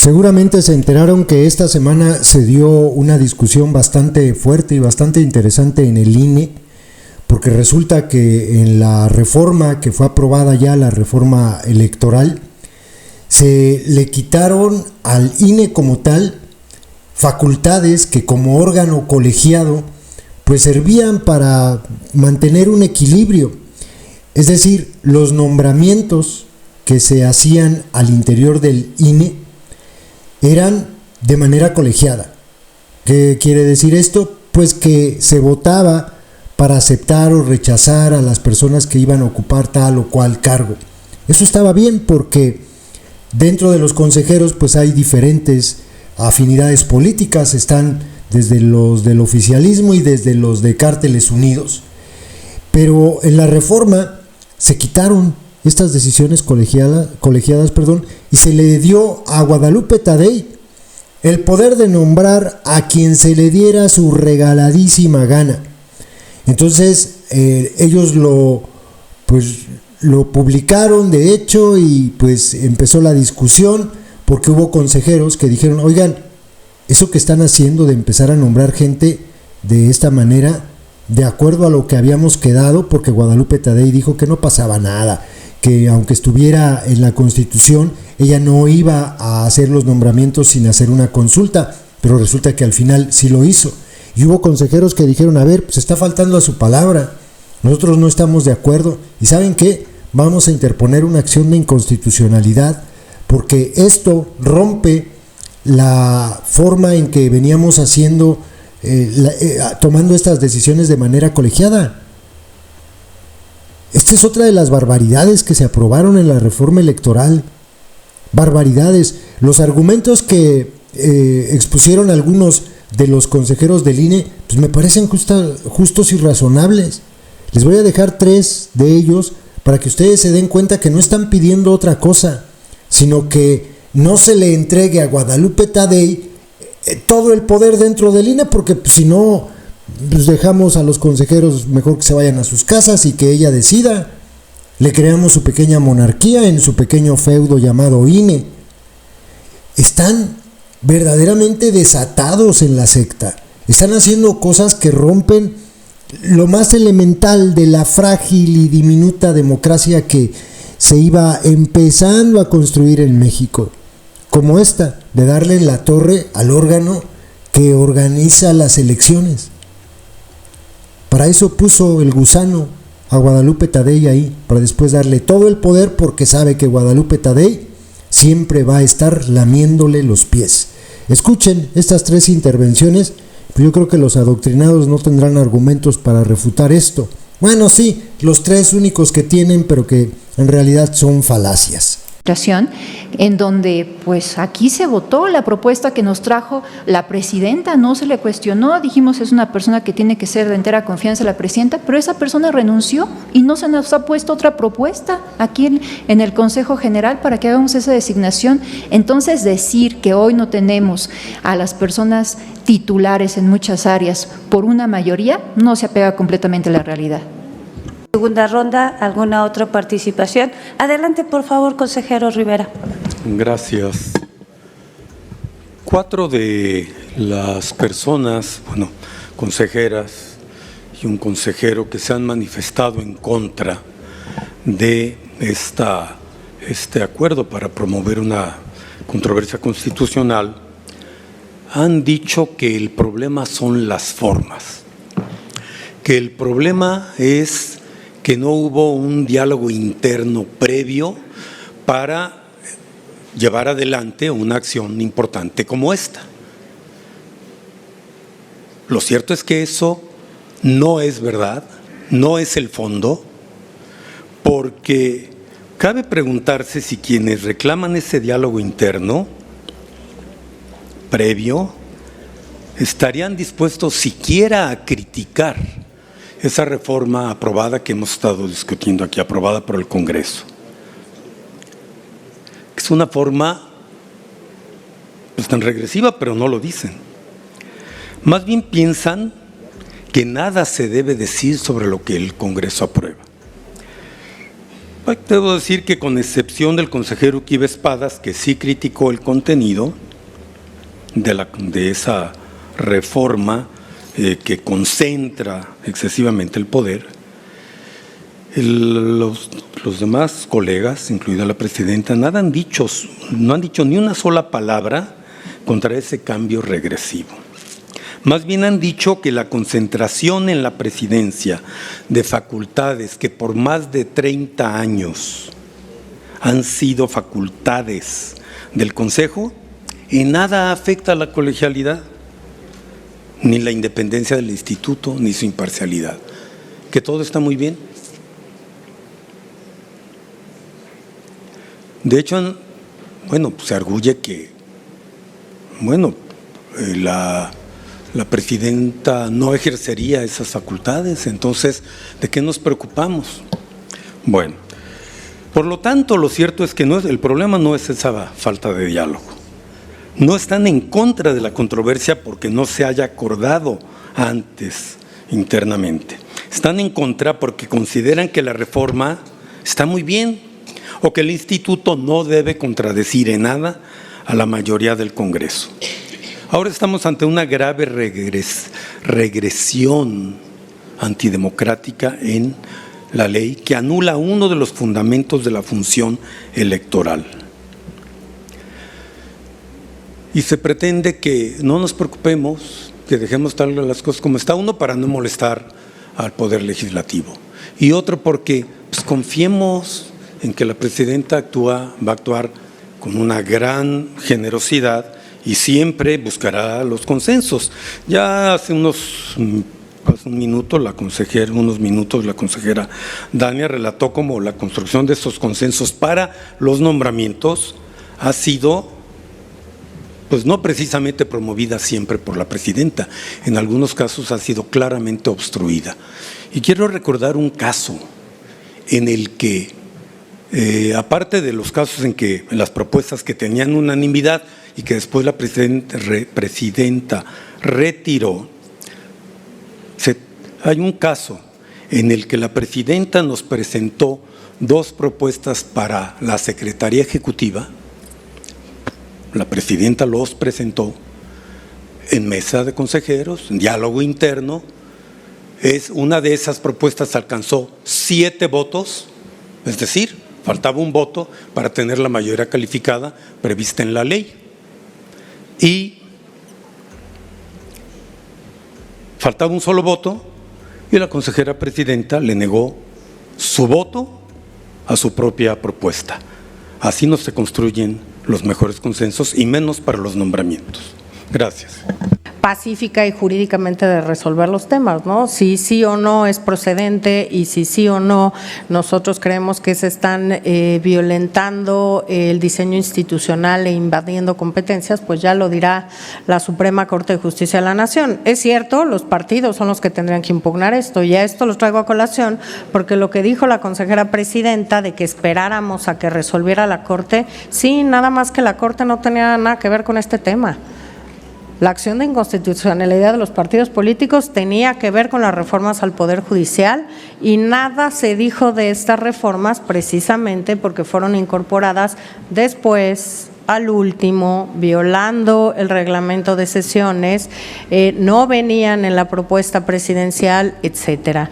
Seguramente se enteraron que esta semana se dio una discusión bastante fuerte y bastante interesante en el INE, porque resulta que en la reforma que fue aprobada ya, la reforma electoral, se le quitaron al INE como tal facultades que como órgano colegiado pues servían para mantener un equilibrio. Es decir, los nombramientos que se hacían al interior del INE eran de manera colegiada. ¿Qué quiere decir esto? Pues que se votaba para aceptar o rechazar a las personas que iban a ocupar tal o cual cargo. Eso estaba bien porque dentro de los consejeros pues hay diferentes afinidades políticas, están desde los del oficialismo y desde los de Cárteles Unidos. Pero en la reforma se quitaron estas decisiones colegiadas, y se le dio a Guadalupe Tadei el poder de nombrar a quien se le diera su regaladísima gana. Entonces ellos lo publicaron de hecho y pues empezó la discusión porque hubo consejeros que dijeron, oigan, eso que están haciendo de empezar a nombrar gente de esta manera, de acuerdo a lo que habíamos quedado, porque Guadalupe Tadei dijo que no pasaba nada, que aunque estuviera en la Constitución, ella no iba a hacer los nombramientos sin hacer una consulta, pero resulta que al final sí lo hizo. Y hubo consejeros que dijeron, a ver, pues está faltando a su palabra, nosotros no estamos de acuerdo, y ¿saben qué? Vamos a interponer una acción de inconstitucionalidad, porque esto rompe la forma en que veníamos haciendo, tomando estas decisiones de manera colegiada. Esta es otra de las barbaridades que se aprobaron en la reforma electoral. Barbaridades. Los argumentos que expusieron algunos de los consejeros del INE, pues me parecen justos y razonables. Les voy a dejar 3 de ellos para que ustedes se den cuenta que no están pidiendo otra cosa, sino que no se le entregue a Guadalupe Tadei todo el poder dentro del INE, porque si no, pues dejamos a los consejeros mejor que se vayan a sus casas y que ella decida. Le creamos su pequeña monarquía en su pequeño feudo llamado INE. Están verdaderamente desatados en la secta. Están haciendo cosas que rompen lo más elemental de la frágil y diminuta democracia que se iba empezando a construir en México, como esta, de darle en la torre al órgano que organiza las elecciones. Para eso puso el gusano a Guadalupe Tadei ahí, para después darle todo el poder, porque sabe que Guadalupe Tadei siempre va a estar lamiéndole los pies. Escuchen estas 3 intervenciones, pues yo creo que los adoctrinados no tendrán argumentos para refutar esto. Bueno, sí, los 3 únicos que tienen, pero que en realidad son falacias. En donde pues aquí se votó la propuesta que nos trajo la presidenta, no se le cuestionó, dijimos es una persona que tiene que ser de entera confianza la presidenta, pero esa persona renunció y no se nos ha puesto otra propuesta aquí en el Consejo General para que hagamos esa designación. Entonces decir que hoy no tenemos a las personas titulares en muchas áreas por una mayoría no se apega completamente a la realidad. Segunda ronda, ¿alguna otra participación? Adelante, por favor, consejero Rivera. Gracias. 4 de las personas, consejeras y un consejero que se han manifestado en contra de este acuerdo para promover una controversia constitucional, han dicho que el problema son las formas, que el problema es que no hubo un diálogo interno previo para llevar adelante una acción importante como esta. Lo cierto es que eso no es verdad, no es el fondo, porque cabe preguntarse si quienes reclaman ese diálogo interno previo estarían dispuestos siquiera a criticar esa reforma aprobada que hemos estado discutiendo aquí, aprobada por el Congreso. Es una forma pues tan regresiva, pero no lo dicen. Más bien piensan que nada se debe decir sobre lo que el Congreso aprueba. Debo decir que con excepción del consejero Uquiba Espadas, que sí criticó el contenido de esa reforma que concentra excesivamente el poder, los demás colegas, incluida la presidenta, no han dicho ni una sola palabra contra ese cambio regresivo. Más bien han dicho que la concentración en la presidencia de facultades que por más de 30 años han sido facultades del Consejo, en nada afecta a la colegialidad, ni la independencia del instituto, ni su imparcialidad, que todo está muy bien. De hecho, pues se arguye que, la presidenta no ejercería esas facultades, entonces, ¿de qué nos preocupamos? Bueno, por lo tanto, lo cierto es que el problema no es esa falta de diálogo. No están en contra de la controversia porque no se haya acordado antes internamente. Están en contra porque consideran que la reforma está muy bien o que el instituto no debe contradecir en nada a la mayoría del Congreso. Ahora estamos ante una grave regresión antidemocrática en la ley que anula uno de los fundamentos de la función electoral. Y se pretende que no nos preocupemos, que dejemos tal las cosas como está, uno para no molestar al Poder Legislativo y otro porque confiemos en que la presidenta va a actuar con una gran generosidad y siempre buscará los consensos. Ya hace unos minutos la consejera Dania relató cómo la construcción de estos consensos para los nombramientos ha sido no precisamente promovida siempre por la presidenta, en algunos casos ha sido claramente obstruida. Y quiero recordar un caso en el que, aparte de los casos en que las propuestas que tenían unanimidad y que después la presidenta retiró, hay un caso en el que la presidenta nos presentó 2 propuestas para la Secretaría Ejecutiva. La presidenta los presentó en mesa de consejeros, en diálogo interno. Una de esas propuestas alcanzó 7 votos, es decir, faltaba un voto para tener la mayoría calificada prevista en la ley. Y faltaba un solo voto y la consejera presidenta le negó su voto a su propia propuesta. Así no se construyen los mejores consensos y menos para los nombramientos. Gracias. Pacífica y jurídicamente de resolver los temas, ¿no? Si sí o no es procedente y si sí o no nosotros creemos que se están violentando el diseño institucional e invadiendo competencias, pues ya lo dirá la Suprema Corte de Justicia de la Nación. Es cierto, los partidos son los que tendrían que impugnar esto, y a esto los traigo a colación porque lo que dijo la consejera presidenta de que esperáramos a que resolviera la Corte, sí, nada más que la Corte no tenía nada que ver con este tema. La acción de inconstitucionalidad de los partidos políticos tenía que ver con las reformas al Poder Judicial y nada se dijo de estas reformas precisamente porque fueron incorporadas después, al último, violando el reglamento de sesiones, no venían en la propuesta presidencial, etcétera.